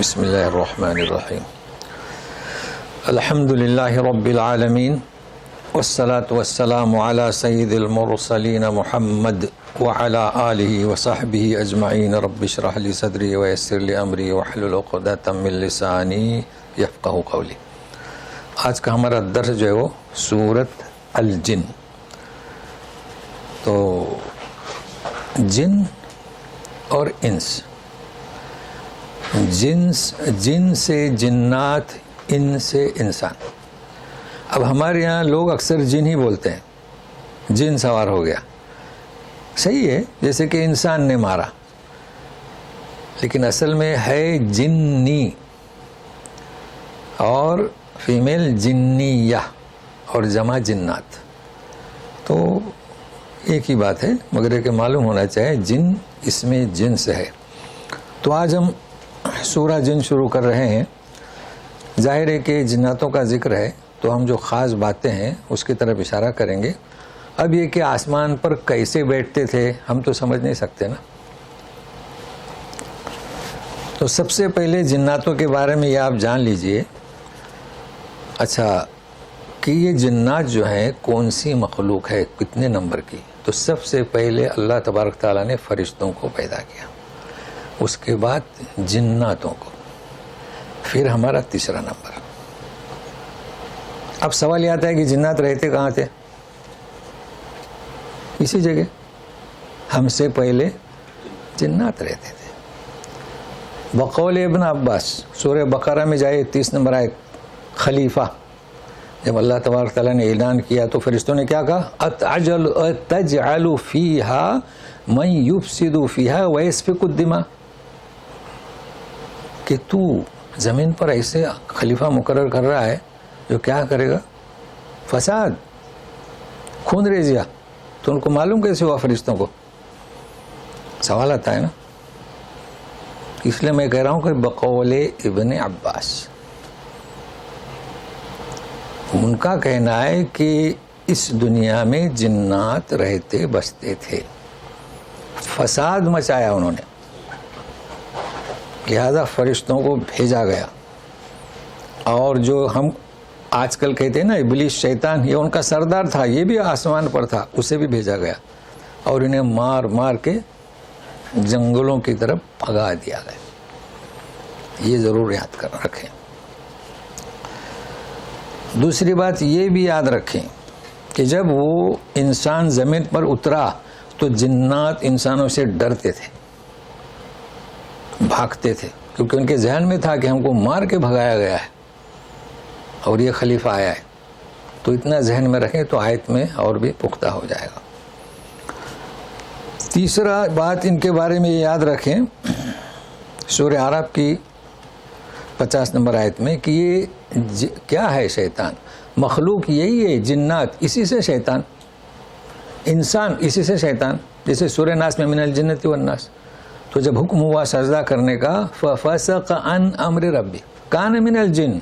بسم اللہ الرحمن الرحیم الحمد للہ رب العالمین والصلاة والسلام علی سید المرسلین محمد وعلی آلہ وصحبہ اجمعین رب اشرح لی صدری ویسر لی امری واحلل عقدۃ من لسانی یفقہوا قولی۔ آج کا ہمارا درس جو ہے وہ سورۃ الجن۔ تو جن اور انس، جن سے جنات، ان سے انسان۔ اب ہمارے یہاں لوگ اکثر جن ہی بولتے ہیں، جن سوار ہو گیا، صحیح ہے، جیسے کہ انسان نے مارا، لیکن اصل میں ہے جنی اور فیمیل جنیہ اور جمع جنات، تو ایک ہی بات ہے، مگر یہ کہ معلوم ہونا چاہیے جن اس میں جنس ہے۔ تو آج ہم سورہ جن شروع کر رہے ہیں۔ ظاہر ہے کہ جناتوں کا ذکر ہے تو ہم جو خاص باتیں ہیں اس کی طرف اشارہ کریں گے۔ اب یہ کہ آسمان پر کیسے بیٹھتے تھے ہم تو سمجھ نہیں سکتے نا۔ تو سب سے پہلے جناتوں کے بارے میں یہ آپ جان لیجئے، اچھا کہ یہ جنات جو ہیں کون سی مخلوق ہے، کتنے نمبر کی۔ تو سب سے پہلے اللہ تبارک تعالیٰ نے فرشتوں کو پیدا کیا، اس کے بعد جناتوں کو، پھر ہمارا تیسرا نمبر۔ اب سوال یہ آتا ہے کہ جنات رہتے کہاں تھے؟ اسی جگہ، ہم سے پہلے جنات رہتے تھے۔ بقول ابن عباس، سورہ بقرہ میں جائے 30 نمبر آیت، خلیفہ، جب اللہ تبارک تعالیٰ نے اعلان کیا تو فرشتوں نے کیا کہا؟ اتجعل فیہا من یفسد فیہا ویسفک الدماء، کہ تو زمین پر ایسے خلیفہ مقرر کر رہا ہے جو کیا کرے گا؟ فساد، خون ریزیہ۔ تو ان کو معلوم کیسے ہوا فرشتوں کو؟ سوال آتا ہے نا۔ اس لیے میں کہہ رہا ہوں کہ بقول ابن عباس، ان کا کہنا ہے کہ اس دنیا میں جنات رہتے بستے تھے، فساد مچایا انہوں نے، لہذا فرشتوں کو بھیجا گیا۔ اور جو ہم آج کل کہتے ہیں نا ابلیس، شیطان، یہ ان کا سردار تھا، یہ بھی آسمان پر تھا، اسے بھی بھیجا گیا اور انہیں مار مار کے جنگلوں کی طرف بھگا دیا گیا۔ یہ ضرور یاد کر رکھیں۔ دوسری بات یہ بھی یاد رکھیں کہ جب وہ انسان زمین پر اترا تو جنات انسانوں سے ڈرتے تھے، بھاگتے تھے، کیونکہ ان کے ذہن میں تھا کہ ہم کو مار کے بھگایا گیا ہے اور یہ خلیفہ آیا ہے۔ تو اتنا ذہن میں رکھیں تو آیت میں اور بھی پختہ ہو جائے گا۔ تیسرا بات ان کے بارے میں یہ یاد رکھیں، سورہ اعراف کی 50 نمبر آیت میں، کہ یہ کیا ہے؟ شیطان، مخلوق یہی ہے، جنات اسی سے شیطان، انسان اسی سے شیطان، جیسے سورہ ناس میں من الجنۃ والناس۔ تو جب حکم ہوا سجدہ کرنے کا، فَفَسَقَ عَنْ أَمْرِ رَبِّهِ كَانَ مِنَ الْجِنِّ،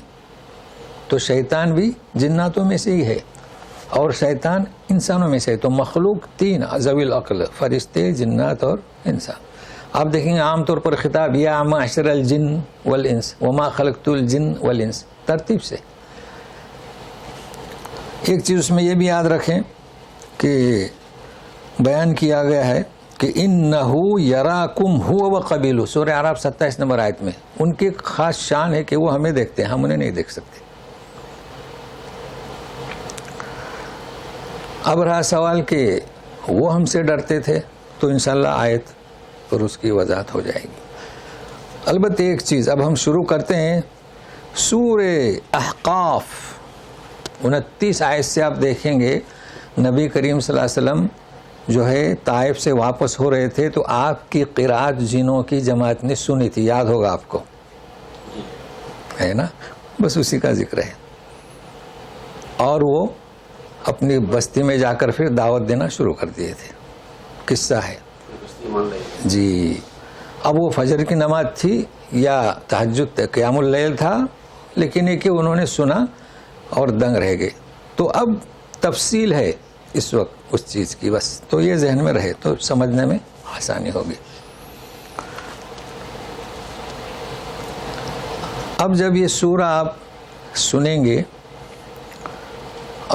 تو شیطان بھی جناتوں میں سے ہی ہے اور شیطان انسانوں میں سے ہے۔ تو مخلوق تین، ذوی العقل، فرشتے، جنات اور انسان۔ آپ دیکھیں گے عام طور پر خطاب یا معشر الجن والانس وما خلقت الجن والانس، ترتیب سے۔ ایک چیز اس میں یہ بھی یاد رکھیں کہ بیان کیا گیا ہے کہ انہو یراکم ہو وقبیلہ، سورہ اعراف 27 نمبر آیت میں، ان کی خاص شان ہے کہ وہ ہمیں دیکھتے ہیں، ہم انہیں نہیں دیکھ سکتے۔ اب رہا سوال کہ وہ ہم سے ڈرتے تھے، تو انشاءاللہ آیت پر اس کی وضاحت ہو جائے گی۔ البتہ ایک چیز اب ہم شروع کرتے ہیں سورہ احقاف 29 آیت سے۔ آپ دیکھیں گے نبی کریم صلی اللہ علیہ وسلم جو ہے طائف سے واپس ہو رہے تھے تو آپ کی قرات جنوں کی جماعت نے سنی تھی، یاد ہوگا آپ کو، ہے نا؟ بس اسی کا ذکر ہے۔ اور وہ اپنی بستی میں جا کر پھر دعوت دینا شروع کر دیے تھے، قصہ ہے جی۔ اب وہ فجر کی نماز تھی یا تہجد قیام اللیل تھا، لیکن یہ کہ انہوں نے سنا اور دنگ رہ گئے۔ تو اب تفصیل ہے اس وقت اس چیز کی، بس تو یہ ذہن میں رہے تو سمجھنے میں آسانی ہوگی۔ اب جب یہ سورہ آپ سنیں گے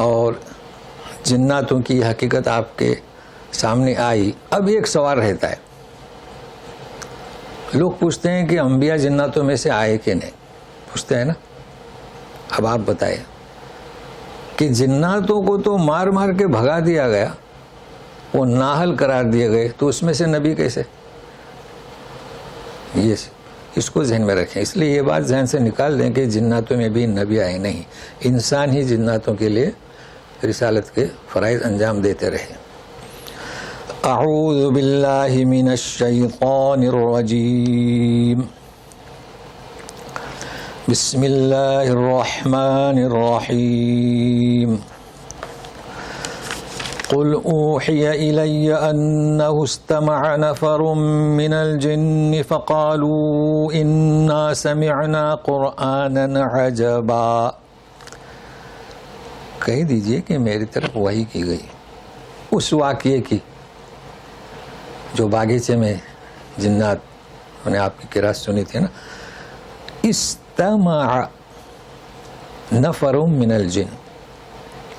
اور جناتوں کی حقیقت آپ کے سامنے آئی، اب ایک سوال رہتا ہے. لوگ پوچھتے ہیں کہ انبیاء جناتوں میں سے آئے کہ نہیں، پوچھتے ہیں نا. اب آپ بتائیں کہ جناتوں کو تو مار مار کے بھگا دیا گیا، وہ نااہل قرار دیے گئے، تو اس میں سے نبی کیسے؟ یہ اس کو ذہن میں رکھیں. اس لیے یہ بات ذہن سے نکال دیں کہ جناتوں میں بھی نبی آئے نہیں، انسان ہی جناتوں کے لیے رسالت کے فرائض انجام دیتے رہے. اعوذ باللہ من الشیطان الرجیم، بسم اللہ الرحمن الرحیم. قل اوحی الی انہ استمع نفر من الجن فقالوا انا سمعنا قرآنا عجبا. کہہ دیجئے کہ میری طرف وحی کی گئی اس واقعے کی جو باغیچے میں جنات نے آپ کی قرات سنی تھی نا. استمع نفر من الجن،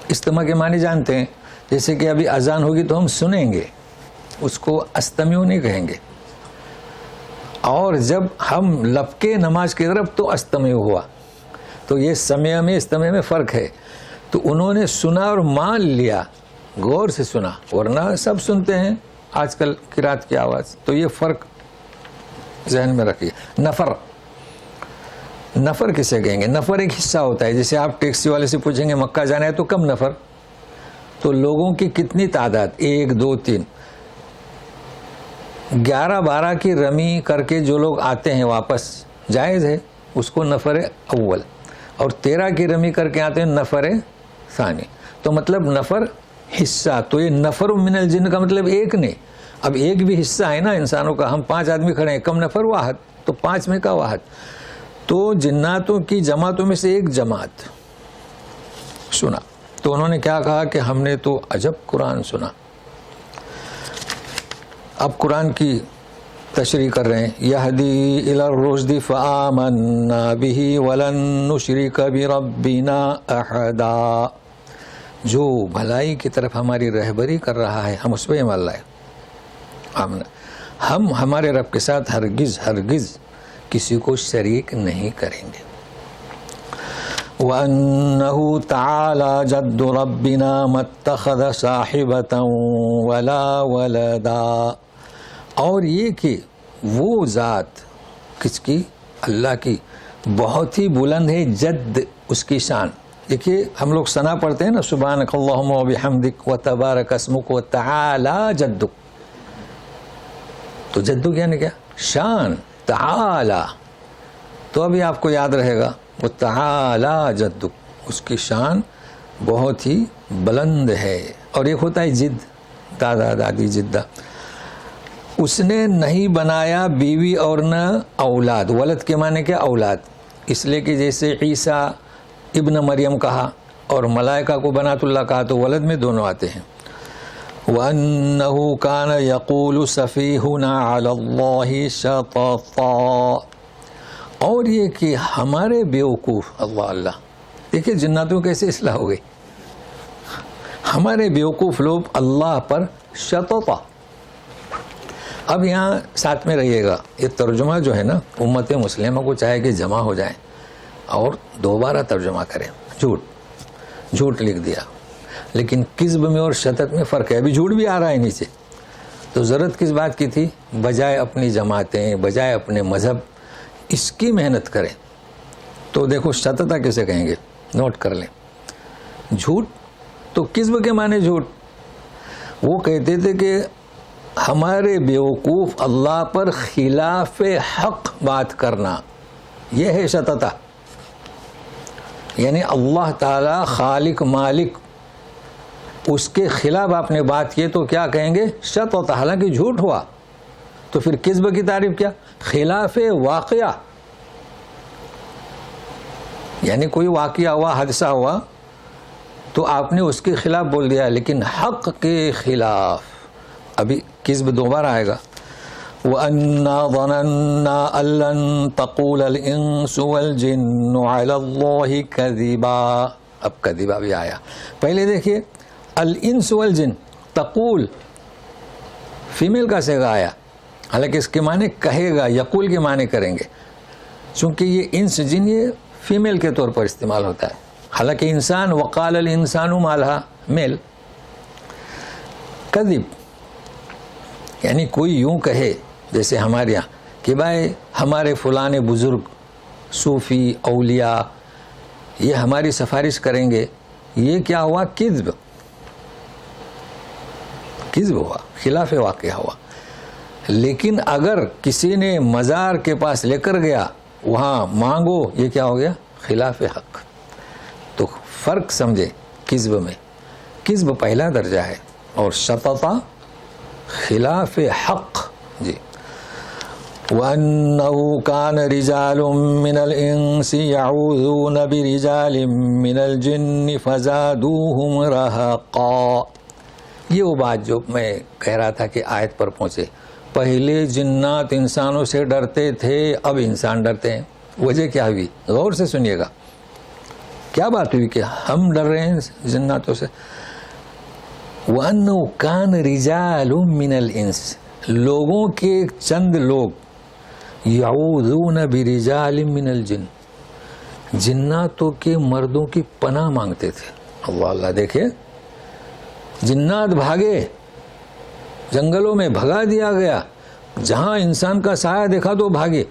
استماع کے معنی جانتے ہیں، جیسے کہ ابھی اذان ہوگی تو ہم سنیں گے، اس کو استمیع نہیں کہیں گے. اور جب ہم لپکے نماز کی طرف تو استمیع ہوا. تو یہ سمع میں استمیع میں فرق ہے. تو انہوں نے سنا اور مان لیا، غور سے سنا، ورنہ سب سنتے ہیں آج کل قرات کی آواز. تو یہ فرق ذہن میں رکھیے. نفر کسے کہیں گے؟ نفر ایک حصہ ہوتا ہے. جیسے آپ ٹیکسی والے سے پوچھیں گے مکہ جانا ہے تو کم نفر، تو لوگوں کی کتنی تعداد، 1 2 3 11 12 کی رمی کر کے جو لوگ آتے ہیں واپس جائز ہے، اس کو نفر اول. اور 13 کی رمی کر کے آتے ہیں نفر ثانی. تو مطلب نفر حصہ. تو یہ نفر من الجن کا مطلب ایک نہیں. اب ایک بھی حصہ ہے نا انسانوں کا. ہم 5 آدمی کھڑے ہیں، کم نفر واحد، تو 5 میں کا واحد. تو جناتوں کی جماعتوں میں سے ایک جماعت سنا. تو انہوں نے کیا کہا کہ ہم نے تو عجب قرآن سنا. اب قرآن کی تشریح کر رہے ہیں. یہدی الی الرشد فآمنا بہ ولن نشرک بربنا احدا. جو بھلائی کی طرف ہماری رہبری کر رہا ہے ہم اس پہ ایمان لائے. ہم ہمارے رب کے ساتھ ہرگز کسی کو شریک نہیں کریں گے. وَأَنَّهُ تَعَالَى جَدُّ رَبِّنَا مَا اتَّخَذَ صَاحِبَةً وَلَا وَلَدًا. اور یہ کہ وہ ذات کس کی؟ اللہ کی. بہت ہی بلند ہے جد اس کی شان. دیکھیے ہم لوگ ثنا پڑھتے ہیں نا، سبحانک اللہم وبحمدک وتبارک اسمک وتعالی جدک. تو جدک یعنی کیا؟ شان. تعالی. تو ابھی آپ کو یاد رہے گا وتعالی جدک، اس کی شان بہت ہی بلند ہے. اور ایک ہوتا ہے جد، دادا دادی جدہ. اس نے نہیں بنایا بیوی اور نہ اولاد. ولد کے معنی کیا؟ اولاد. اس لیے کہ جیسے عیسیٰ ابن مریم کہا اور ملائکہ کو بنات اللہ کہا تو ولد میں دونوں آتے ہیں. وَأَنَّهُ كَانَ يَقُولُ سَفِيهُنَا عَلَى اللَّهِ شَطَطًا. اور یہ کہ ہمارے بیوقوف، اللہ دیکھیں جناتوں کیسے اصلاح ہو گئی. ہمارے بیوقوف لوگ اللہ پر شططا. اب یہاں ساتھ میں رہیے گا، یہ ترجمہ جو ہے نا امت مسلمہ کو چاہے کہ جمع ہو جائیں اور دوبارہ ترجمہ کریں. جھوٹ لکھ دیا، لیکن کذب میں اور شطط میں فرق ہے. ابھی جھوٹ بھی آ رہا ہے نیچے. تو ضرورت کس بات کی تھی؟ بجائے اپنی جماعتیں، بجائے اپنے مذہب، اس کی محنت کریں. تو دیکھو شططا کیسے کہیں گے، نوٹ کر لیں. جھوٹ تو کذب کے معنی جھوٹ. وہ کہتے تھے کہ ہمارے بیوقوف اللہ پر خلاف حق بات کرنا، یہ ہے شططا. یعنی اللہ تعالی خالق مالک، اس کے خلاف آپ نے بات کی تو کیا کہیں گے؟ شططا. حالانکہ جھوٹ ہوا. تو پھر کذب کی تعریف کیا؟ خلاف واقعہ. یعنی کوئی واقعہ ہوا، حادثہ ہوا تو آپ نے اس کے خلاف بول دیا، لیکن حق کے خلاف. ابھی کذب دوبارہ آئے گا. وَأَنَّا ظَنَنَّا أَن لَّن تَقُولَ الْإِنسُ وَالْجِنُّ عَلَى اللَّهِ كَذِبًا. اب کذبا بھی آیا. پہلے دیکھیے الانس والجن، تقول فیمیل کا صیغہ آیا، حالانکہ اس کے معنی کہے گا، یقول کے معنی کریں گے، چونکہ یہ انس جن یہ فیمیل کے طور پر استعمال ہوتا ہے. حالانکہ انسان وقال الانسان ما لها میل. کذب یعنی کوئی یوں کہے جیسے ہمارے یہاں کہ بھائی ہمارے فلاں بزرگ صوفی اولیاء یہ ہماری سفارش کریں گے. یہ کیا ہوا؟ کذب ہوا، خلاف واقعہ ہوا. لیکن اگر کسی نے مزار کے پاس لے کر گیا وہاں مانگو، یہ کیا ہو گیا؟ خلاف حق. تو فرق سمجھے کذب میں. کذب پہلا درجہ ہے اور شططا خلاف حق. جی. وَأَنَّهُ كَانَ رِجَالٌ مِّنَ الْإِنسِ يَعُوذُونَ بِرِجَالٍ مِّنَ الْجِنِّ فَزَادُوهُمْ رَهَقًا. یہ وہ بات جو میں کہہ رہا تھا کہ آیت پر پہنچے. پہلے جنات انسانوں سے ڈرتے تھے، اب انسان ڈرتے ہیں. وجہ کیا ہوئی؟ غور سے سنیے گا. کیا بات ہوئی کہ ہم ڈر رہے ہیں جناتوں سے؟ وَأَنَّهُ كَانَ رِجَالٌ مِّنَ الْإِنسِ، لوگوں کے چند لوگ يَعُوذُونَ بِرِجَالٍ مِّنَ الْجِنِّ، جناتوں کے مردوں کی پناہ مانگتے تھے. اللہ اللہ. دیکھیں جنات بھاگے، جنگلوں میں بھگا دیا گیا، جہاں انسان کا سایہ دیکھا تو بھاگے.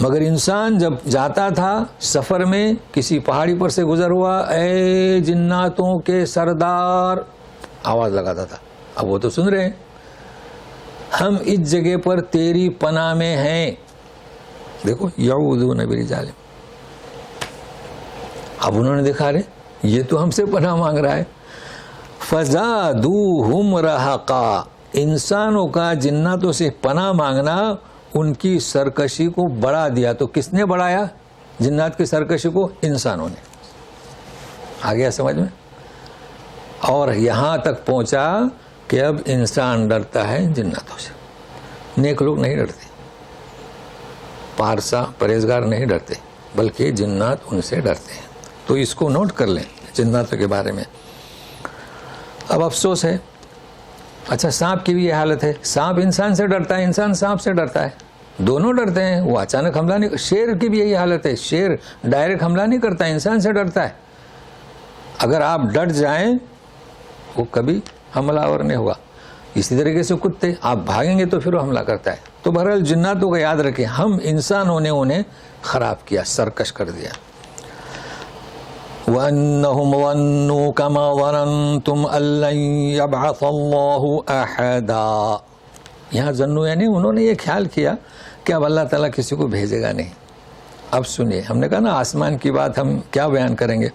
مگر انسان جب جاتا تھا سفر میں، کسی پہاڑی پر سے گزر ہوا، اے جناتوں کے سردار، آواز لگاتا تھا. اب وہ تو سن رہے ہیں، ہم اس جگہ پر تیری پناہ میں ہیں. دیکھو یعوذون برجال. اب انہوں نے دیکھا رہے یہ تو ہم سے پناہ مانگ رہا ہے. فزادوہم رہقا، انسانوں کا جناتوں سے پناہ مانگنا ان کی سرکشی کو بڑھا دیا. تو کس نے بڑھایا جنات کی سرکشی کو؟ انسانوں نے. آ گیا سمجھ میں؟ اور یہاں تک پہنچا کہ اب انسان ڈرتا ہے جناتوں سے. نیک لوگ نہیں ڈرتے، پارسا پرہیزگار نہیں ڈرتے، بلکہ جنات ان سے ڈرتے ہیں. تو اس کو نوٹ کر لیں جناتوں کے بارے میں. اب افسوس ہے، اچھا سانپ کی بھی یہ حالت ہے. سانپ انسان سے ڈرتا ہے، انسان سانپ سے ڈرتا ہے، دونوں ڈرتے ہیں. وہ اچانک حملہ نہیں. شیر کی بھی یہی حالت ہے، شیر ڈائریکٹ حملہ نہیں کرتا، انسان سے ڈرتا ہے. اگر آپ ڈٹ جائیں وہ کبھی حملہ آور نہیں ہوگا. اسی طریقے سے کتے، آپ بھاگیں گے تو پھر وہ حملہ کرتا ہے. تو بہرحال جناتوں کو یاد رکھیں، ہم انسانوں نے انہیں خراب کیا، سرکش کر دیا. وَأَنَّهُمْ ظَنُّوا كَمَا ظَنَنْتُمْ أَن لَّن يَبْعَثَ اللَّهُ أَحَدًا. یہاں ظنوا یعنی انہوں نے یہ خیال کیا کہ اب اللہ تعالیٰ کسی کو بھیجے گا نہیں. اب سنیے، ہم نے کہا نا آسمان کی بات ہم کیا بیان کریں گے،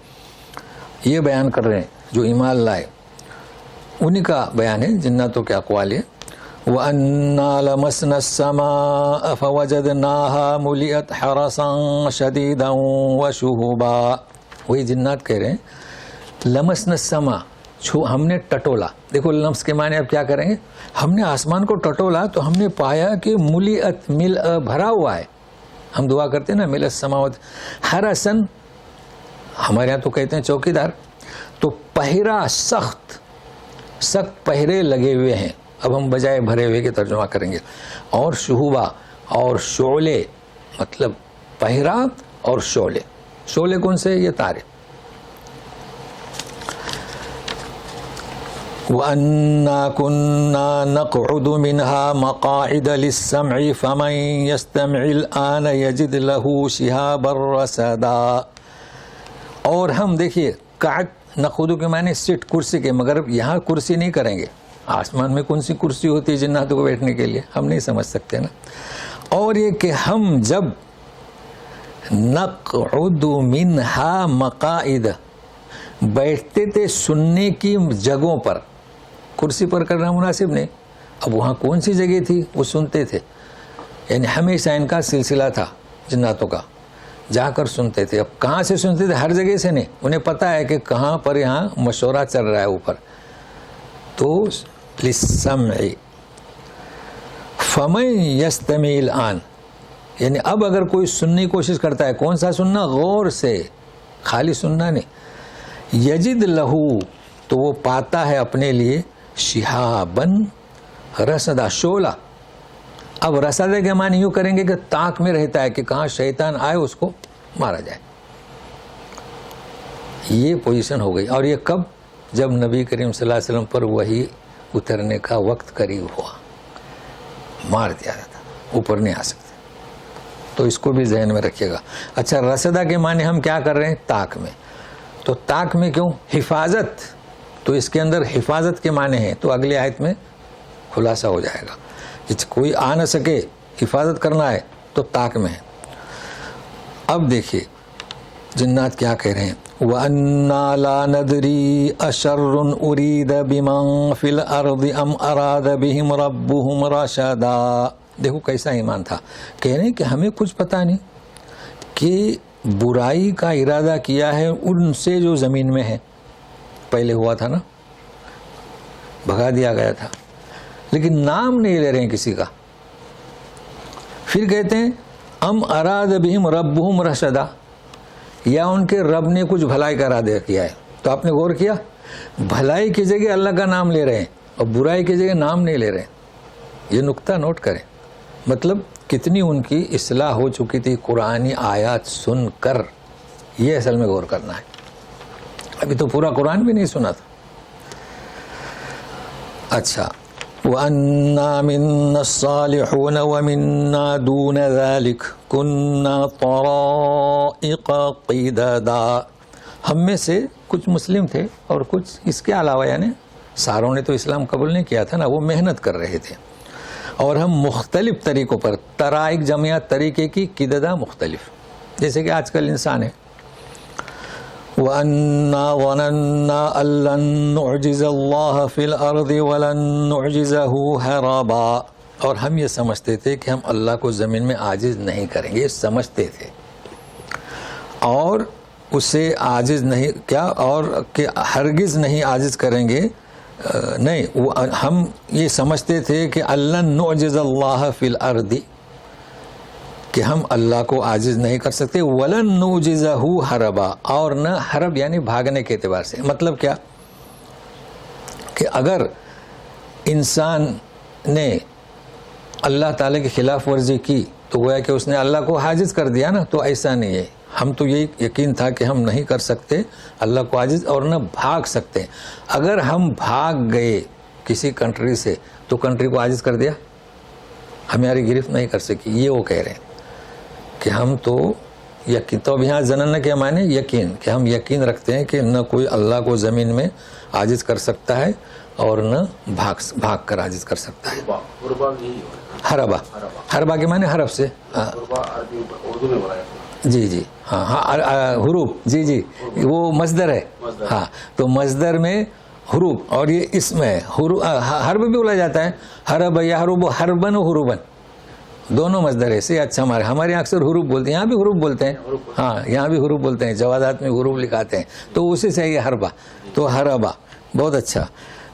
یہ بیان کر رہے ہیں جو ایمان لائے انہی کا بیان ہے. جناتوں کے اقوال ہے. وَأَنَّا لَمَسْنَا السَّمَاءَ فَوَجَدْنَاهَا مُلِئَتْ حَرَسًا شَدِيدًا وَشُهُبًا. وہی جنات کہہ رہے ہیں لمسنا السما، ہم نے ٹٹولا. دیکھو لمس کے معنی اب کیا کریں گے، ہم نے آسمان کو ٹٹولا تو ہم نے پایا کہ ملیت مل بھرا ہوا ہے. ہم دعا کرتے ہیں نا مل السماوات حرسن، ہمارے یہاں تو کہتے ہیں چوکی دار. تو پہرا سخت پہرے لگے ہوئے ہیں. اب ہم بجائے بھرے ہوئے کے ترجمہ کریں گے. اور شہوبا اور شعلے، مطلب پہرا اور شعلے. شعلے کون سے؟ یہ تارے. وَأَنَّا كُنَّا نَقْعُدُ مِنْهَا مَقَاعِدَ لِلسَّمْعِ فَمَنْ يَسْتَمِعِ الْآنَ يَجِدْ لَهُ شِهَابًا رَّصَدًا. اور ہم دیکھیے قعد نقعد کے معنی سٹ، کرسی کے، مگر یہاں کرسی نہیں کریں گے. آسمان میں کون سی کرسی ہوتی ہے جناتوں کو بیٹھنے کے لیے، ہم نہیں سمجھ سکتے نا. اور یہ کہ ہم جب نقعد منہا مقاعد بیٹھتے تھے سننے کی جگہوں پر، کرسی پر کرنا مناسب نہیں. اب وہاں کون سی جگہ تھی وہ سنتے تھے، یعنی ہمیشہ ان کا سلسلہ تھا جناتوں کا، جا کر سنتے تھے. اب کہاں سے سنتے تھے؟ ہر جگہ سے نہیں، انہیں پتہ ہے کہ کہاں پر یہاں مشورہ چل رہا ہے اوپر. تو للسمع فمن یستمع الآن، یعنی اب اگر کوئی سننے کی کوشش کرتا ہے، کون سا سننا؟ غور سے، خالی سننا نہیں، یجد لہو، تو وہ پاتا ہے اپنے لیے شہابن رصدا، شعلہ۔ اب رصدا کے معنی یوں کریں گے کہ تاک میں رہتا ہے کہ کہاں شیطان آئے اس کو مارا جائے، یہ پوزیشن ہو گئی۔ اور یہ کب؟ جب نبی کریم صلی اللہ علیہ وسلم پر وحی اترنے کا وقت قریب ہوا، مار دیا جاتا، اوپر نہیں آ سکتے۔ تو اس کو بھی ذہن میں رکھیے گا۔ اچھا، رصدا کے معنی ہم کیا کر رہے ہیں؟ تاک میں۔ تو تاک میں کیوں؟ حفاظت، تو اس کے اندر حفاظت کے معنی ہیں، تو اگلی آیت میں خلاصہ ہو جائے گا۔ کوئی آ نہ سکے، حفاظت کرنا ہے تو تاک میں ہے۔ اب دیکھیے جنات کیا کہہ رہے ہیں، وَأَنَّا لَا نَدْرِي أَشَرٌ أُرِيدَ بِمَن فِي الْأَرْضِ أَمْ أَرَادَ بِهِمْ رَبُّهُمْ رَشَدًا۔ دیکھو کیسا ایمان تھا، کہہ رہے ہیں کہ ہمیں کچھ پتہ نہیں کہ برائی کا ارادہ کیا ہے ان سے جو زمین میں ہے، پہلے ہوا تھا نا، بھگا دیا گیا تھا، لیکن نام نہیں لے رہے ہیں کسی کا۔ پھر کہتے ہیں ام اراد بہم ربہم رشدا، یا ان کے رب نے کچھ بھلائی کا ارادہ کیا ہے۔ تو آپ نے غور کیا، بھلائی کی جگہ اللہ کا نام لے رہے ہیں اور برائی کی جگہ نام نہیں لے رہے ہیں، یہ نقطہ نوٹ کریں۔ مطلب کتنی ان کی اصلاح ہو چکی تھی قرآنی آیات سن کر، یہ اصل میں غور کرنا ہے۔ ابھی تو پورا قرآن بھی نہیں سنا تھا۔ اچھا، وَأَنَّا مِنَّا الصَّالِحُونَ وَمِنَّا دُونَ ذَلِكَ كُنَّا طَرَائِقَ قِدَدًا، ہم میں سے کچھ مسلم تھے اور کچھ اس کے علاوہ، یعنی ساروں نے تو اسلام قبول نہیں کیا تھا نا، وہ محنت کر رہے تھے، اور ہم مختلف طریقوں پر، طرائق جمع طریقے کی، قددہ مختلف، جیسے کہ آج کل انسان ہے۔ وَأَنَّا ظَنَنَّا أَن لَّن نُّعْجِزَ اللَّهَ فِي الْأَرْضِ وَلَن نُّعْجِزَهُ هَرَبًا، اور ہم یہ سمجھتے تھے کہ ہم اللہ کو زمین میں عاجز نہیں کریں گے، یہ سمجھتے تھے، اور اسے عاجز نہیں کیا، اور کہ ہرگز نہیں عاجز کریں گے، نہیں، ہم یہ سمجھتے تھے کہ لَن نُّعْجِزَ اللَّهَ فِي الْأَرْضِ، کہ ہم اللہ کو عاجز نہیں کر سکتے، وَلَن نُّعْجِزَهُ هَرَبًا، اور نہ حرب یعنی بھاگنے کے اعتبار سے۔ مطلب کیا کہ اگر انسان نے اللہ تعالیٰ کی خلاف ورزی کی تو گویا کہ اس نے اللہ کو عاجز کر دیا نا، تو ایسا نہیں ہے۔ ہم تو یہی یقین تھا کہ ہم نہیں کر سکتے اللہ کو عاجز، اور نہ بھاگ سکتے۔ اگر ہم بھاگ گئے کسی کنٹری سے تو کنٹری کو عاجز کر دیا، ہماری گرفت نہیں کر سکی، یہ وہ کہہ رہے ہیں کہ ہم تو یقین، تو اب یہاں زنن کے معنی یقین، کہ ہم یقین رکھتے ہیں کہ نہ کوئی اللہ کو زمین میں عاجز کر سکتا ہے اور نہ بھاگ کر عاجز کر سکتا ہے۔ حربا، حربا کے معنی حرب سے، جی جی ہاں ہاں، حروف، جی جی وہ مصدر ہے، ہاں، تو مصدر میں حروف، اور یہ اسم ہے، حرب بھی بولا جاتا ہے، حرب یا حروب، حربن و حروبن دونوں مصدر ہے۔ سے اچھا، ہمارے یہاں اکثر حروف بولتے ہیں، یہاں بھی حروف بولتے ہیں، ہاں یہاں بھی حروف بولتے ہیں، جوادات میں حروف لکھاتے ہیں، تو اسی سے یہ حربا، تو حربا، بہت اچھا۔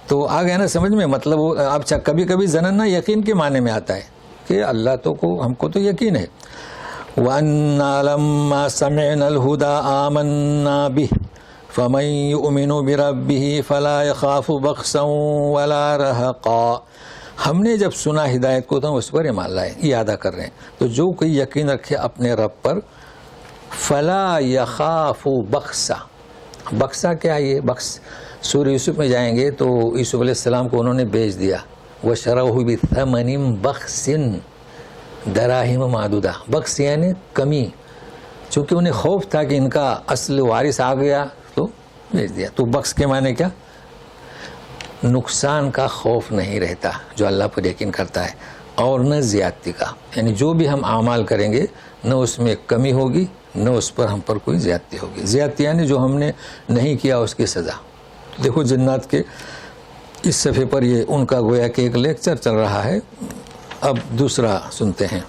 تو آ گیا نا سمجھ میں، مطلب اچھا، کبھی کبھی زننا یقین کے معنی میں آتا ہے کہ اللہ تو کو، ہم کو تو یقین ہے۔ وَأَنَّا لَمَّا سَمِعْنَا الْهُدَىٰ آمَنَّا بِهِ فَمَن يُؤْمِنُ بِرَبِّهِ فَلَا يَخَافُ بَخْسًا وَلَا رَهَقًا، ہم نے جب سنا ہدایت کو تو اس پر ایمان لائے، یہ ادا کر رہے ہیں۔ تو جو کوئی یقین رکھے اپنے رب پر، فَلَا يَخَافُ بَخْسًا، بخسا کیا ہے؟ یہ بخس سورہ یوسف میں جائیں گے تو یوسف علیہ السلام کو انہوں نے بیچ دیا، وَشَرَوْهُ بِثَمَنٍ بَخْسٍ دَرَاهِمَ مَعْدُودَةٍ، بخس یعنی کمی، چونکہ انہیں خوف تھا کہ ان کا اصل وارث آ گیا تو بیچ دیا۔ تو بخس کے معنی کیا؟ نقصان کا خوف نہیں رہتا جو اللہ پر یقین کرتا ہے، اور نہ زیادتی کا، یعنی جو بھی ہم اعمال کریں گے نہ اس میں کمی ہوگی نہ اس پر ہم پر کوئی زیادتی ہوگی۔ زیادتی یعنی جو ہم نے نہیں کیا اس کی سزا۔ دیکھو جنات کے اس صفحے پر یہ ان کا گویا کہ ایک لیکچر چل رہا ہے۔ اب دوسرا سنتے ہیں۔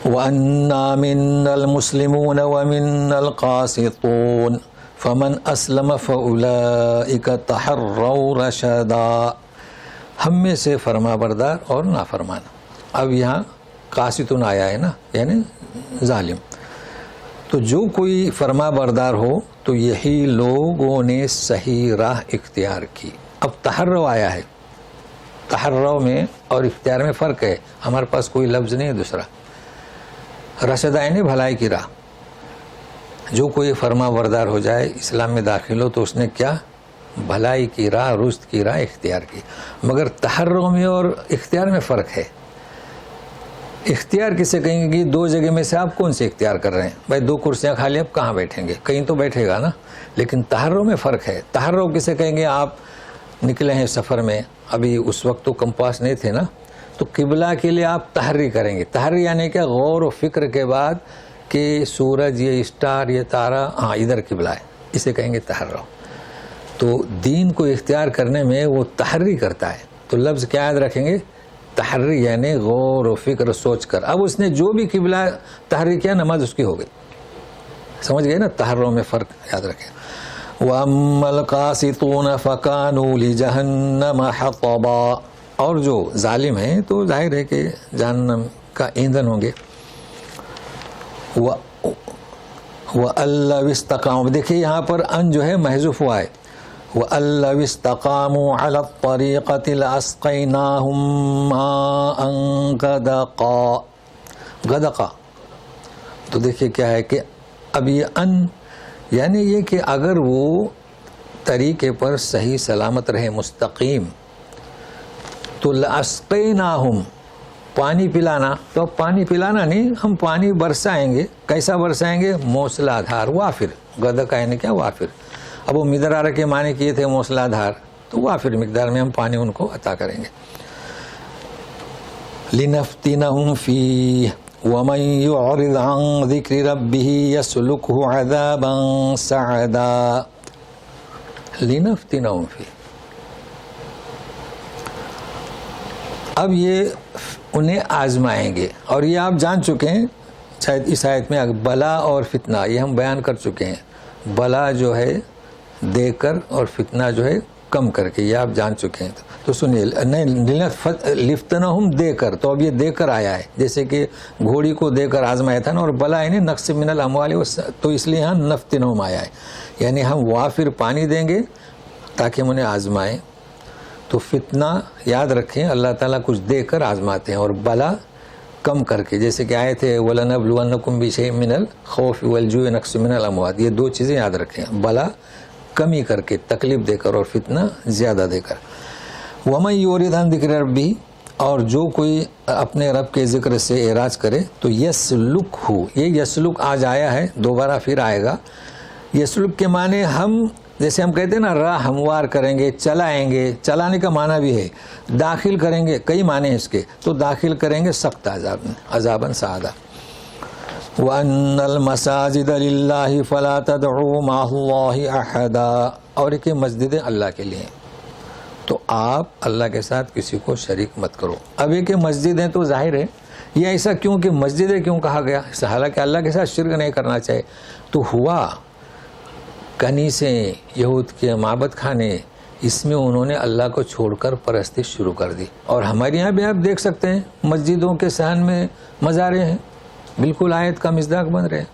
وَأَنَّا مِنَّا الْمُسْلِمُونَ وَمِنَّا الْقَاسِطُونَ فَمَنْ أَسْلَمَ فَأُولَئِكَ تَحَرَّوْا رَشَدًا، ہم میں سے فرما بردار اور نافرمان. اب یہاں قاسطن آیا ہے نا, یعنی ظالم. تو جو کوئی فرما بردار ہو تو یہی لوگوں نے صحیح راہ اختیار کی. اب تحرو آیا ہے, تحرو میں اور اختیار میں فرق ہے. ہمارے پاس کوئی لفظ نہیں ہے دوسرا. رشد یعنی بھلائی کی راہ. جو کوئی فرما بردار ہو جائے, اسلام میں داخل ہو, تو اس نے کیا, بھلائی کی راہ, رشد کی راہ اختیار کی. مگر تحرو میں اور اختیار میں فرق ہے. اختیار کسے کہیں گے کہ دو جگہ میں سے آپ کون سے اختیار کر رہے ہیں؟ بھائی دو کرسیاں خالی, اب کہاں بیٹھیں گے؟ کہیں تو بیٹھے گا نا. لیکن تحرو میں فرق ہے. تحرو کسے کہیں گے, آپ نکلے ہیں سفر میں, ابھی اس وقت تو کمپاس نہیں تھے نا, تو قبلہ کے لیے آپ تحری کریں گے. تحری یعنی کیا, غور و فکر کے بعد کہ سورج, یہ اسٹار, یہ تارا, ہاں ادھر قبلہ ہے, اسے کہیں گے تحرو. تو دین کو اختیار کرنے میں وہ تحری کرتا ہے. تو لفظ کیا یاد رکھیں گے, تحری یعنی غور و فکر, سوچ کر. اب اس نے جو بھی قبلہ تحری کیا, نماز اس کی ہو گئی. سمجھ گئے نا, تحروں میں فرق یاد رکھیں. وَأَمَّا الْقَاسِطُونَ فَكَانُوا لِجَهَنَّمَ حَطَبًا. اور جو ظالم ہیں تو ظاہر ہے کہ جہنم کا ایندھن ہوں گے. وَأَن لَّوِ اسْتَقَامُوا, دیکھیے یہاں پر ان جو ہے محذوف ہوا ہے. وَأَن لَّوِ اسْتَقَامُوا عَلَى الطَّرِيقَةِ لَأَسْقَيْنَاهُم مَّاءً غَدَقًا. غدقا تو دیکھیے کیا ہے کہ اب یہ ان یعنی یہ کہ اگر وہ طریقے پر صحیح سلامت رہے, مستقیم, تو لَأَسْقَيْنَاهُم, پانی پلانا. تو اب پانی پلانا نہیں, ہم پانی برسائیں گے. کیسا برسائیں گے, موسلا دھار, وافر. غدقا یعنی کیا, وافر. اب وہ مدرارہ کے معنی کیے تھے موسلا دھار, تو وافر مقدار میں ہم پانی ان کو عطا کریں گے. لِنَفْتِنَهُمْ فِيهِ وَمَن يُعْرِضْ عَن ذِكْرِ رَبِّهِ يَسْلُكْهُ عَذَابًا صَعَدًا. لِنَفْتِنَهُمْ فِيهِ. اب یہ انہیں آزمائیں گے, اور یہ آپ جان چکے ہیں شاید اس آیت میں, بلا اور فتنہ یہ ہم بیان کر چکے ہیں. بلا جو ہے دے کر اور فتنہ جو ہے کم کر کے, یہ آپ جان چکے ہیں. تو سنیے, لفتنہم دے کر, تو اب یہ دے کر آیا ہے. جیسے کہ گھوڑی کو دے کر آزمایا تھا نا, اور بلا یعنی نقص من الاموال, تو اس لیے یہاں نفتنہم آیا ہے. یعنی ہم وافر پانی دیں گے تاکہ ہم انہیں آزمائیں. تو فتنہ یاد رکھیں, اللہ تعالیٰ کچھ دے کر آزماتے ہیں, اور بلا کم کر کے, جیسے کہ آئے تھے وَلَنَبْلُوَنَّكُمْ بِشَيْءٍ مِّنَ الْخَوْفِ وَالْجُوعِ وَنَقْصٍ مِّنَ الْأَمْوَالِ. یہ دو چیزیں یاد رکھیں, بلا کمی کر کے, تکلیف دے کر, اور فتنہ زیادہ دے کر. وَمَن يُعْرِضْ عَن ذِكْرِ رَبِّهِ, اور جو کوئی اپنے رب کے ذکر سے اعراض کرے تو یسلکہ, یہ یسلک آج آیا ہے, دوبارہ پھر آئے گا. یسلک کے معنی ہم, جیسے ہم کہتے ہیں نا راہ ہموار کریں گے, چلائیں گے. چلانے کا معنی بھی ہے, داخل کریں گے, کئی معنی ہیں اس کے. تو داخل کریں گے سخت عذاب میں, عذاباً سعدا. وَأَنَّ الْمَسَاجِدَ لِلَّهِ فَلَا تَدْعُوا مَعَ اللَّهِ أَحَدًا. اور کہ مسجدیں اللہ کے لیے, تو آپ اللہ کے ساتھ کسی کو شریک مت کرو. اب یہ کہ مسجد ہیں تو ظاہر ہے یہ ایسا کیوں کہ مسجدیں کیوں کہا گیا, حالانکہ اللہ کے ساتھ شرک نہیں کرنا چاہیے. تو ہوا کنیسیں, یہود کے معبد خانے, اس میں انہوں نے اللہ کو چھوڑ کر پرستش شروع کر دی. اور ہمارے یہاں بھی آپ دیکھ سکتے ہیں مسجدوں کے صحن میں مزارے ہیں, بالکل آیت کا مصداق بن رہے ہیں.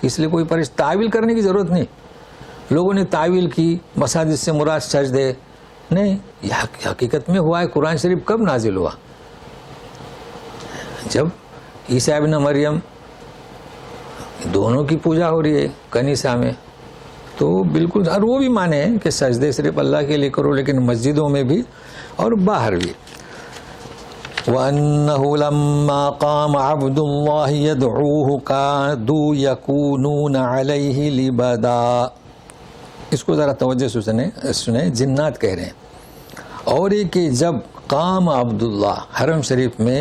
اس لیے کوئی تعویل کرنے کی ضرورت نہیں. لوگوں نے تعویل کی, مساجد سے مراد سجدے نہیں. یہ حقیقت میں ہوا ہے. قرآن شریف کب نازل ہوا, جب عیسیٰ ابن مریم دونوں کی پوجا ہو رہی ہے کنیسہ میں. تو بالکل, اور وہ بھی مانے ہیں کہ سجدے صرف اللہ کے لیے کرو, لیکن مسجدوں میں بھی اور باہر بھی. وَأَنَّهُ لَمَّا قَامَ عَبْدُ اللَّهِ يَدْعُوهُ كَادُوا يَكُونُونَ عَلَيْهِ لِبَدًا. اس کو ذرا توجہ سے سنیں, جنات کہہ رہے ہیں. اور یہ کہ جب قام عبداللہ, حرم شریف میں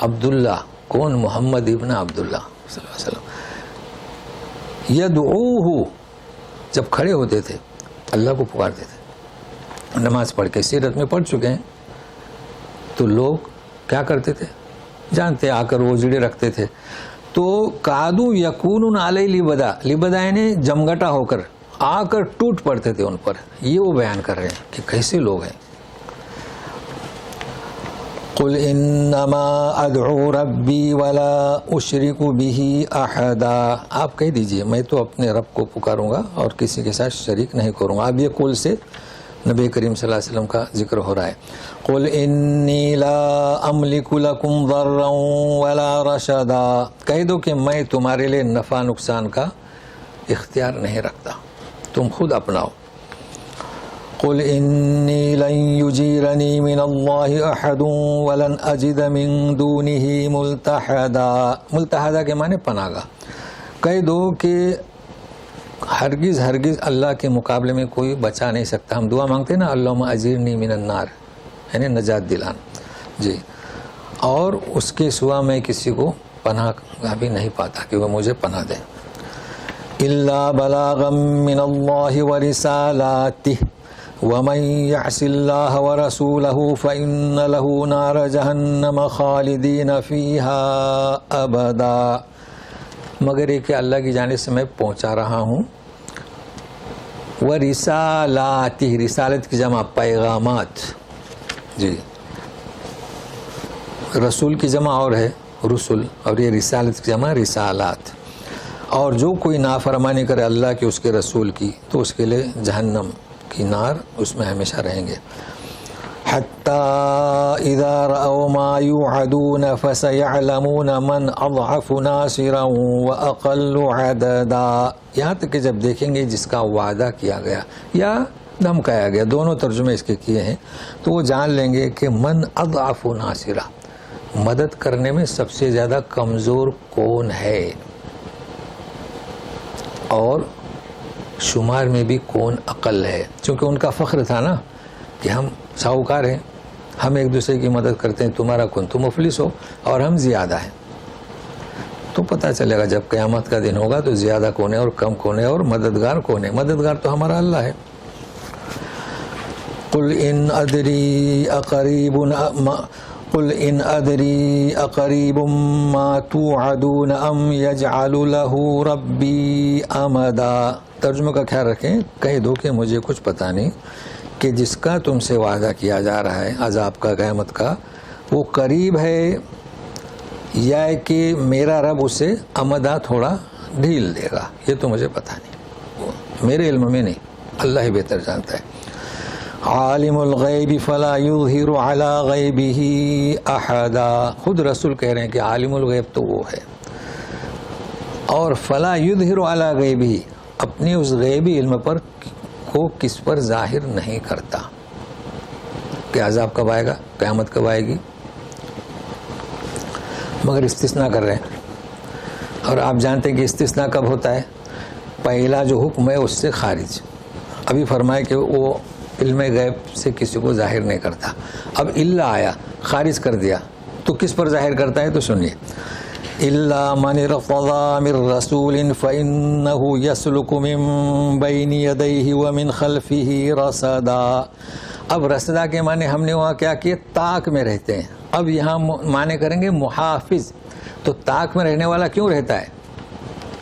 عبداللہ کون, محمد ابن عبداللہ صلی اللہ علیہ وسلم, یدعوہ, جب کھڑے ہوتے تھے اللہ کو پکارتے تھے. نماز پڑھ کے سیرت میں پڑھ چکے ہیں. تو لوگ کیا کرتے تھے جانتے, آ کر وہ جڑے رکھتے تھے. تو کادو یکونون علیہ لبدا, لبدا یعنی جمگٹا ہو کر آ کر ٹوٹ پڑتے تھے ان پر. یہ وہ بیان کر رہے ہیں کہ کیسے لوگ ہیں. قل انما ادعو ربی ولا اشرک بہ احدا، آپ کہہ دیجئے میں تو اپنے رب کو پکاروں گا اور کسی کے ساتھ شریک نہیں کروں گا. اب یہ قل سے نبی کریم صلی اللہ علیہ وسلم کا ذکر ہو رہا ہے. قل انی لا املک لکم ضرا ولا رشدا، کہہ دو کہ میں تمہارے لیے نفع نقصان کا اختیار نہیں رکھتا، تم خود اپناؤ. قل انی لن یجیرنی من اللہ احد ولن اجد من دونہ ملتحدا، ملتحدا کے معنی پناہ گاہ. کہہ دو کہ ہرگز اللہ کے مقابلے میں کوئی بچا نہیں سکتا. ہم دعا مانگتے ہیں نا اللہم اجرنی من النار، یعنی نجات دلان جی، اور اس کے سوا میں کسی کو پناہ گاہ بھی نہیں پاتا کہ وہ مجھے پناہ دے. الا بلاغا من اللہ ورسالاتہ ومن یعص اللہ ورسولہ فإن له نار جہنم خالدین فیہا ابدا، مگر یہ کہ اللہ کی جانب سے میں پہنچا رہا ہوں. ورسالاتہ، رسالت کی جمع پیغامات جی، رسول کی جمع اور ہے رسول، اور یہ رسالت کی جمع رسالات. اور جو کوئی نافرمانی کرے اللہ کی اس کے رسول کی تو اس کے لیے جہنم کی نار، اس میں ہمیشہ رہیں گے. حتی اذا رأوا ما یوعدون فسیعلمون من اضعف ناصرا واقل عددا، یہاں تک کہ جب دیکھیں گے جس کا وعدہ کیا گیا یا دھمکایا گیا، دونوں ترجمے اس کے کیے ہیں، تو وہ جان لیں گے کہ من اضعف ناصرا، مدد کرنے میں سب سے زیادہ کمزور کون ہے، اور شمار میں بھی کون اقل ہے. چونکہ ان کا فخر تھا نا کہ ہم ساہوکار ہیں، ہم ایک دوسرے کی مدد کرتے ہیں، تمہارا کون، تم مفلس ہو اور ہم زیادہ ہیں. تو پتہ چلے گا جب قیامت کا دن ہوگا تو زیادہ کون ہے اور کم کون ہے اور مددگار کون ہے. مددگار تو ہمارا اللہ ہے. قل ان ادری اقریب ما توعدون ام یجعل له ربی امدا، ترجمہ کا خیال رکھیں. کہہ دو کہ مجھے کچھ پتہ نہیں کہ جس کا تم سے وعدہ کیا جا رہا ہے عذاب کا، قیامت کا، وہ قریب ہے یا کہ میرا رب اسے امدا تھوڑا ڈھیل دے گا، یہ تو مجھے پتہ نہیں، میرے علم میں نہیں، اللہ ہی بہتر جانتا ہے. عالم الغیب فلا یظہر علی غیبہ احدا، خود رسول کہہ رہے ہیں کہ عالم الغیب تو وہ ہے، اور فلا یظہر علی غیبہ، اپنے اس غیبی علم پر کو کس پر ظاہر نہیں کرتا کہ عذاب کب آئے گا، قیامت کب آئے گی، مگر استثناء کر رہے ہیں. اور آپ جانتے ہیں کہ استثناء کب ہوتا ہے، پہلا جو حکم ہے اس سے خارج. ابھی فرمائے کہ وہ علم غیب سے کسی کو ظاہر نہیں کرتا، اب الا آیا خارج کر دیا تو کس پر ظاہر کرتا ہے، تو سنیے. الا من ارتضى من رسول فانه يسلك من بين يديه ومن خلفه رصدا. اب رصدا کے معنی ہم نے وہاں کیا کیے، طاق میں رہتے ہیں. اب یہاں معنی کریں گے محافظ. تو طاق میں رہنے والا کیوں رہتا ہے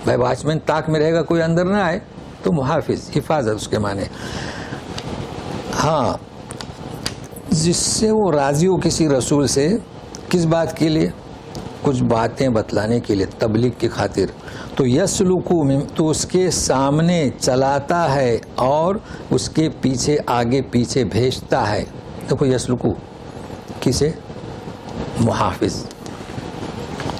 بھائی، واچ مین طاق میں رہے گا کوئی اندر نہ آئے، تو محافظ حفاظت اس کے معنی. ہاں، جس سے وہ راضی ہو کسی رسول سے، کس بات کے لیے، کچھ باتیں بتلانے کے لیے، تبلیغ کی خاطر. تو یسلکو، تو اس کے سامنے چلاتا ہے اور اس کے پیچھے آگے پیچھے بھیجتا ہے. دیکھو یسلکو کسے، محافظ.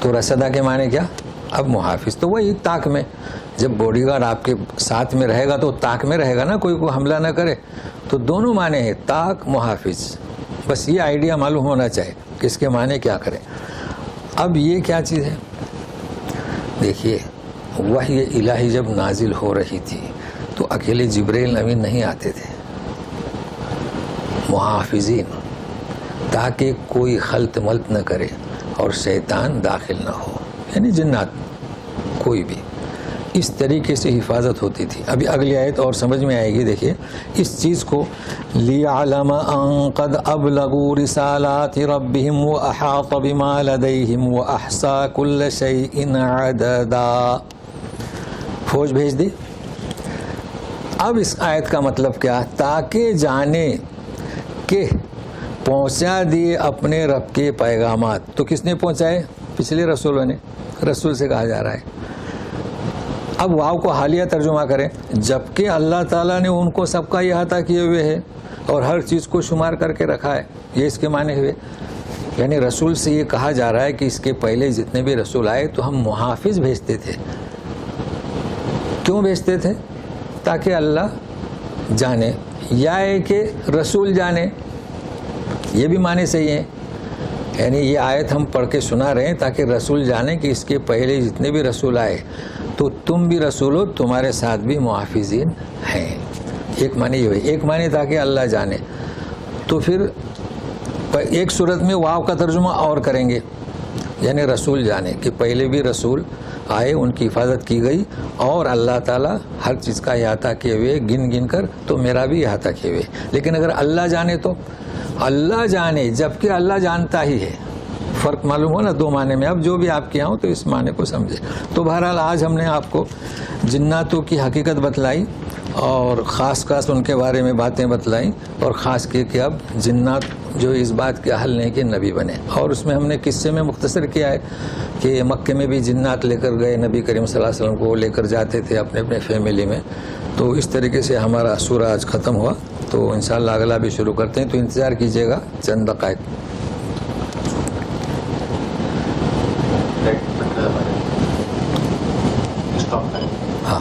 تو رسدا کے معنی کیا، اب محافظ تو وہی طاق میں. جب باڈی گارڈ آپ کے ساتھ میں رہے گا تو طاق میں رہے گا نا، کوئی حملہ نہ کرے. تو دونوں معنی ہیں، طاق محافظ. بس یہ آئیڈیا معلوم ہونا چاہیے کہ اس کے معنی کیا کریں. اب یہ کیا چیز ہے، دیکھیے وحی الہی جب نازل ہو رہی تھی تو اکیلے جبرائیل امین نہیں آتے تھے، محافظین، تاکہ کوئی خلط ملط نہ کرے اور شیطان داخل نہ ہو، یعنی جنات کوئی بھی. اس طریقے سے حفاظت ہوتی تھی. ابھی اگلی آیت اور سمجھ میں آئے گی. دیکھیے اس چیز کو، لِيَعْلَمَ أَن قَدْ أَبْلَغُوا رِسَالَاتِ رَبِّهِمْ وَأَحَاطَ بِمَا لَدَيْهِمْ وَأَحْصَىٰ كُلَّ شَيْءٍ عَدَدًا. فوج بھیج دی. اب اس آیت کا مطلب کیا، تاکہ جانے کہ پہنچا دیے اپنے رب کے پیغامات. تو کس نے پہنچائے؟ پچھلے رسولوں نے. رسول سے کہا جا رہا ہے. اب واو کو حالیہ ترجمہ کریں. جبکہ اللہ تعالیٰ نے ان کو سب کا احاطہ کیے ہوئے ہے اور ہر چیز کو شمار کر کے رکھا ہے. یہ اس کے معنی ہوئے. یعنی رسول سے یہ کہا جا رہا ہے کہ اس کے پہلے جتنے بھی رسول آئے تو ہم محافظ بھیجتے تھے. کیوں بھیجتے تھے؟ تاکہ اللہ جانے یا ہے کہ رسول جانے. یہ بھی معنی صحیح ہے. یعنی یہ آیت ہم پڑھ کے سنا رہے ہیں تاکہ رسول جانے کہ اس کے پہلے جتنے بھی رسول آئے تو تم بھی رسول ہو, تمہارے ساتھ بھی محافظین ہیں. ایک معنی یہ ہوئی. ایک معنی تاکہ اللہ جانے. تو پھر ایک صورت میں واو کا ترجمہ اور کریں گے, یعنی رسول جانے کہ پہلے بھی رسول آئے, ان کی حفاظت کی گئی اور اللہ تعالیٰ ہر چیز کا احاطہ کیے ہوئے گن گن کر, تو میرا بھی احاطہ کیے ہوئے. لیکن اگر اللہ جانے تو اللہ جانے, جبکہ اللہ جانتا ہی ہے. فرق معلوم ہو نا دو معنی میں. اب جو بھی آپ کیا ہوں تو اس معنی کو سمجھے. تو بہرحال آج ہم نے آپ کو جناتوں کی حقیقت بتلائی اور خاص ان کے بارے میں باتیں بتلائیں, اور خاص کہ اب جنات جو اس بات کے حل نہیں کہ نبی بنے. اور اس میں ہم نے قصے میں مختصر کیا ہے کہ مکے میں بھی جنات لے کر گئے, نبی کریم صلی اللہ علیہ وسلم کو لے کر جاتے تھے اپنے اپنے فیملی میں. تو اس طریقے سے ہمارا سورہ آج ختم ہوا. تو انشاءاللہ اگلا بھی شروع کرتے ہیں, تو انتظار کیجیے گا چند دقائق. ہاں